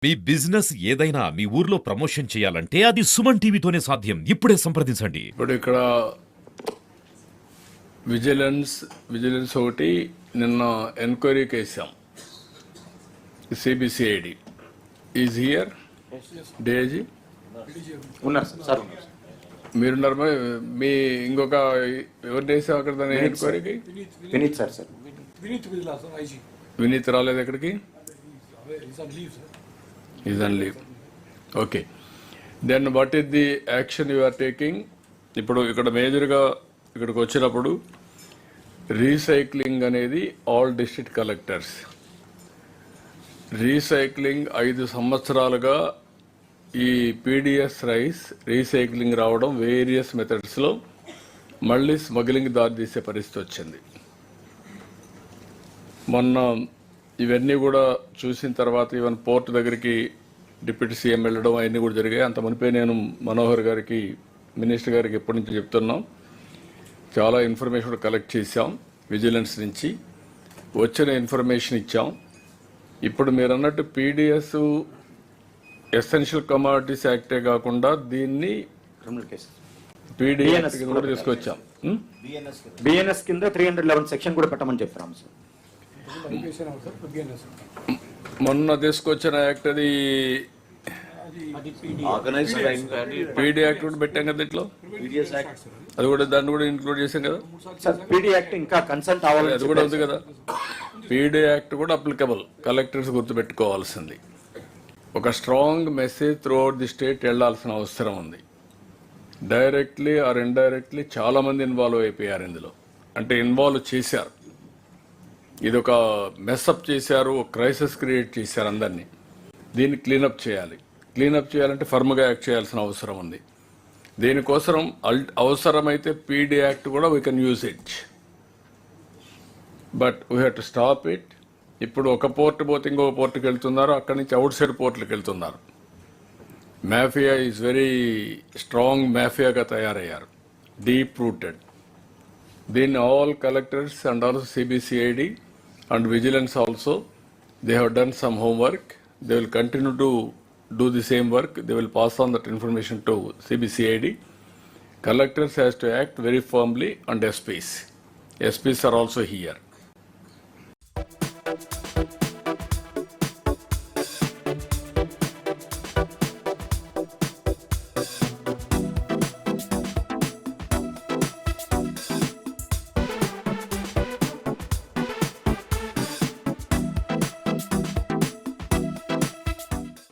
మీ business ఏదైనా మీ ఊర్లో promotion చేయాలంటే అది సుమన్ టీవీతోనే సాధ్యం. ఇప్పుడే సంప్రదించండి. ఇప్పుడు ఇక్కడ విజిలెన్స్ ఒకటి నిన్న ఎంక్వైరీకి వేసాం. CBCID is here. డిఐజీ ఉన్నారు సార్. మీరున్నారు. మీ ఇంకొక ఎవరిని వేసాం అక్కడ దాని ఎంక్వైరీకి? వినీత్ సార్. వినీత్ రాలేదు ఎక్కడికి? Is on leave. Okay, then what is the action you are taking? ఇప్పుడు ఇక్కడ మేజర్గా ఇక్కడికి వచ్చినప్పుడు రీసైక్లింగ్ అనేది ఆల్ డిస్ట్రిక్ట్ కలెక్టర్స్ రీసైక్లింగ్ 5 సంవత్సరాలుగా ఈ పీడిఎస్ రైస్ రీసైక్లింగ్ రావడం వేరియస్ మెథడ్స్లో మళ్ళీ స్మగ్లింగ్ దారితీసే పరిస్థితి వచ్చింది. మొన్న ఇవన్నీ కూడా చూసిన తర్వాత ఈవెన్ పోర్ట్ దగ్గరికి డిప్యూటీ సీఎం వెళ్ళడం అవన్నీ కూడా జరిగాయి. అంత మునిపే నేను మనోహర్ గారికి, మినిస్టర్ గారికి ఎప్పటి నుంచి చెప్తున్నాం, చాలా ఇన్ఫర్మేషన్ కలెక్ట్ చేశాం. విజిలెన్స్ నుంచి వచ్చిన ఇన్ఫర్మేషన్ ఇచ్చాం. ఇప్పుడు మీరు అన్నట్టు పీడిఎస్ ఎసెన్షియల్ కమాడిటీస్ యాక్టే కాకుండా దీన్ని పీడిఎస్ కింద కూడా తీసుకొచ్చాం. బిఎన్ఎస్ కింద 311 సెక్షన్ కూడా పెట్టమని చెప్తున్నాం సార్. మొన్న తీసుకొచ్చిన యాక్ట్ అది పీడీ యాక్ట్ కూడా పెట్టాం కదా దీంట్లో. అది కూడా దాన్ని కూడా ఇంక్లూడ్ చేసాం కదా సార్. పీడీ యాక్ట్ ఇంకా కన్సల్ట్ అవ్వాలి, అది కూడా ఉంది కదా. పీడీ యాక్ట్ కూడా అప్లికబుల్. కలెక్టర్స్ గుర్తుపెట్టుకోవాల్సింది. ఒక strong message through out the state వెళ్లాల్సిన అవసరం ఉంది. డైరెక్ట్లీ ఆర్ ఇండైరెక్ట్లీ చాలా మంది ఇన్వాల్వ్ అయిపోయారు ఇందులో. అంటే ఇన్వాల్వ్ చేశారు. ఇది ఒక మెస్అప్ చేశారు, ఒక క్రైసిస్ క్రియేట్ చేశారు అందరినీ. దీన్ని క్లీనప్ చేయాలి. క్లీనప్ చేయాలంటే ఫర్మ్గా యాక్ట్ చేయాల్సిన అవసరం ఉంది. దీనికోసం అవసరమైతే పీడీ యాక్ట్ కూడా we can use it, but we have to stop it. ఇప్పుడు ఒక పోర్ట్ పోతే ఇంకొక పోర్టుకి వెళ్తున్నారు, అక్కడి నుంచి అవుట్ సైడ్ పోర్టులకు వెళ్తున్నారు. మాఫియా ఈజ్ వెరీ స్ట్రాంగ్ మాఫియాగా తయారయ్యారు, డీప్ రూటెడ్. దీన్ని all collectors and also CBCID and vigilance also, they have done some homework. They will continue to do the same work. They will pass on that information to CBCID. Collectors has to act very firmly, and SPs are also here.